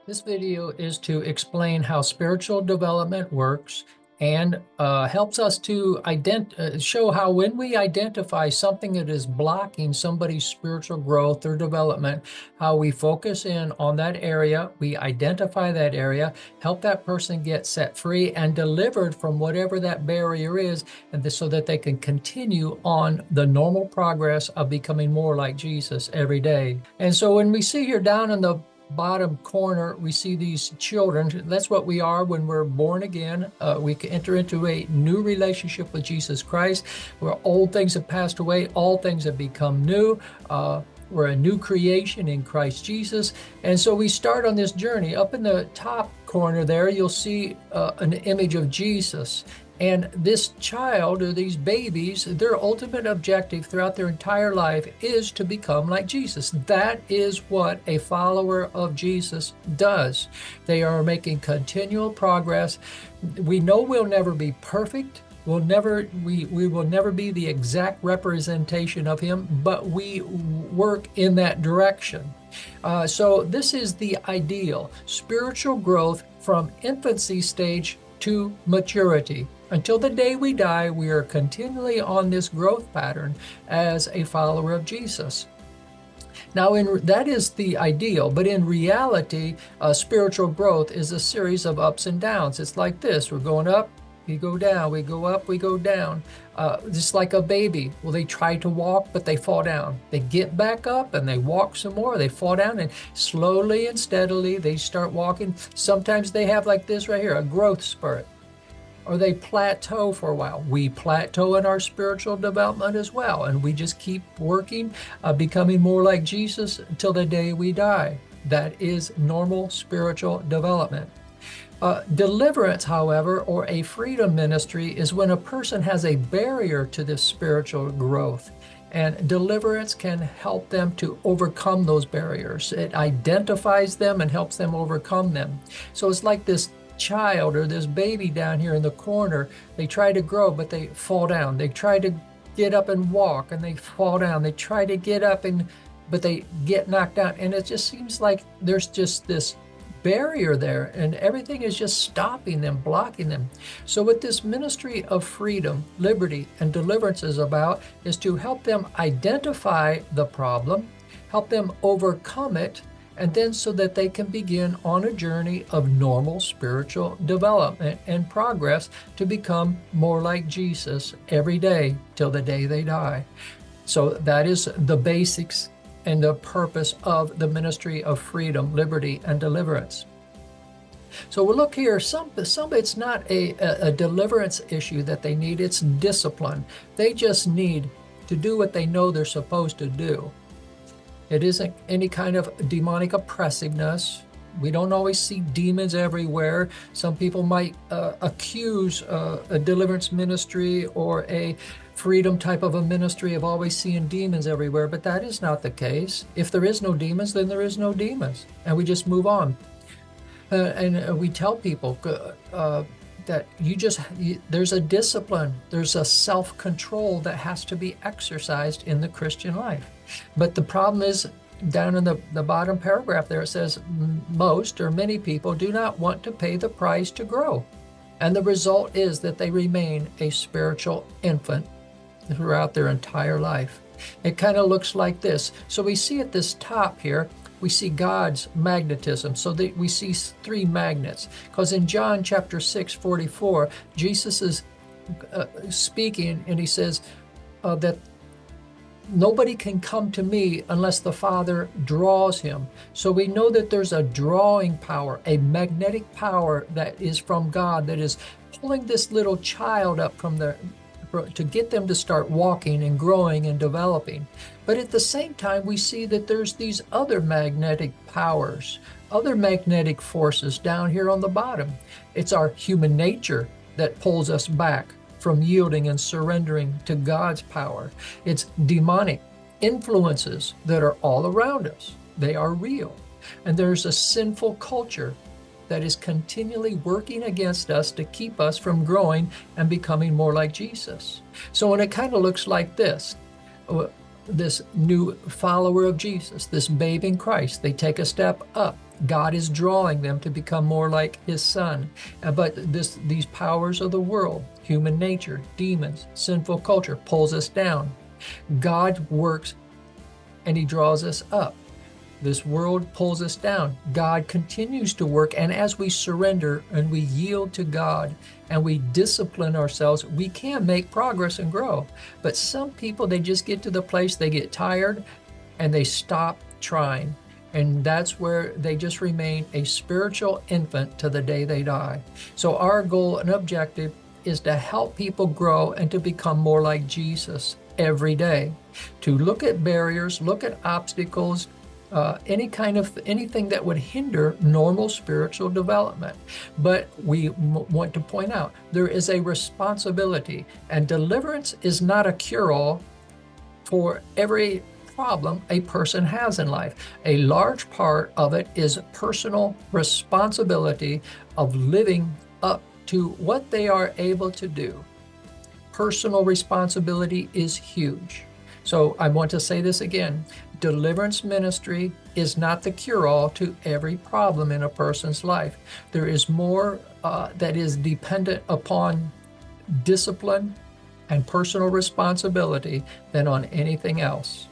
This video is to explain how spiritual development works and helps us to show how when we identify something that is blocking somebody's spiritual growth or development, how we focus in on that area, we identify that area, help that person get set free and delivered from whatever that barrier is, and so that they can continue on the normal progress of becoming more like Jesus every day. And so when we see here down in the bottom corner, we see these children. That's what we are when we're born again. We can enter into a new relationship with Jesus Christ, where old things have passed away, all things have become new. We're a new creation in Christ Jesus. And so we start on this journey. Up in the top corner there, you'll see an image of Jesus. And this child, or these babies, their ultimate objective throughout their entire life is to become like Jesus. That is what a follower of Jesus does. They are making continual progress. We know we'll never be perfect. We will never be the exact representation of him, but we work in that direction. So this is the ideal spiritual growth from infancy stage to maturity. Until the day we die, we are continually on this growth pattern as a follower of Jesus. Now, that is the ideal, but in reality, spiritual growth is a series of ups and downs. It's like this: we're going up, we go down, we go up, we go down. Just like a baby. Well, they try to walk, but they fall down. They get back up and they walk some more. They fall down, and slowly and steadily they start walking. Sometimes they have like this right here, a growth spurt. Or they plateau for a while. We plateau in our spiritual development as well, and we just keep working, becoming more like Jesus until the day we die. That is normal spiritual development. Deliverance, however, or a freedom ministry, is when a person has a barrier to this spiritual growth. And deliverance can help them to overcome those barriers. It identifies them and helps them overcome them. So it's like this child or this baby down here in the corner. They try to grow, but they fall down. They try to get up and walk, and they fall down. They try to get up, but they get knocked out. And it just seems like there's just this barrier there, and everything is just stopping them, blocking them. So what this ministry of freedom, liberty, and deliverance is about is to help them identify the problem, help them overcome it, and then so that they can begin on a journey of normal spiritual development and progress to become more like Jesus every day till the day they die. So that is the basics and the purpose of the ministry of freedom, liberty, and deliverance. So we'll look here, it's not a deliverance issue that they need, it's discipline. They just need to do what they know they're supposed to do. It isn't any kind of demonic oppressiveness. We don't always see demons everywhere. Some people might accuse a deliverance ministry or a freedom type of a ministry of always seeing demons everywhere, but that is not the case. If there is no demons, then there is no demons, and we just move on. And we tell people that there's a discipline, there's a self-control that has to be exercised in the Christian life. But the problem is, down in the bottom paragraph there, it says most or many people do not want to pay the price to grow. And the result is that they remain a spiritual infant throughout their entire life. It kind of looks like this. So we see at this top here, we see God's magnetism. So we see three magnets. Because in John chapter 6:44, Jesus is speaking, and he says that nobody can come to me unless the Father draws him. So we know that there's a drawing power, a magnetic power that is from God, that is pulling this little child up to get them to start walking and growing and developing. But at the same time, we see that there's these other magnetic powers, other magnetic forces down here on the bottom. It's our human nature that pulls us back from yielding and surrendering to God's power. It's demonic influences that are all around us. They are real. And there's a sinful culture that is continually working against us to keep us from growing and becoming more like Jesus. So when it kind of looks like this, this new follower of Jesus, this babe in Christ. They take a step up. God is drawing them to become more like his son. But these powers of the world, human nature, demons, sinful culture, pulls us down. God works and he draws us up. This world pulls us down. God continues to work, and as we surrender and we yield to God and we discipline ourselves, we can make progress and grow. But some people, they just get to the place, they get tired and they stop trying. And that's where they just remain a spiritual infant to the day they die. So our goal and objective is to help people grow and to become more like Jesus every day, to look at barriers, look at obstacles, anything that would hinder normal spiritual development. But we want to point out there is a responsibility, and deliverance is not a cure-all for every problem a person has in life. A large part of it is personal responsibility of living up to what they are able to do. Personal responsibility is huge. So I want to say this again. Deliverance ministry is not the cure-all to every problem in a person's life. There is more that is dependent upon discipline and personal responsibility than on anything else.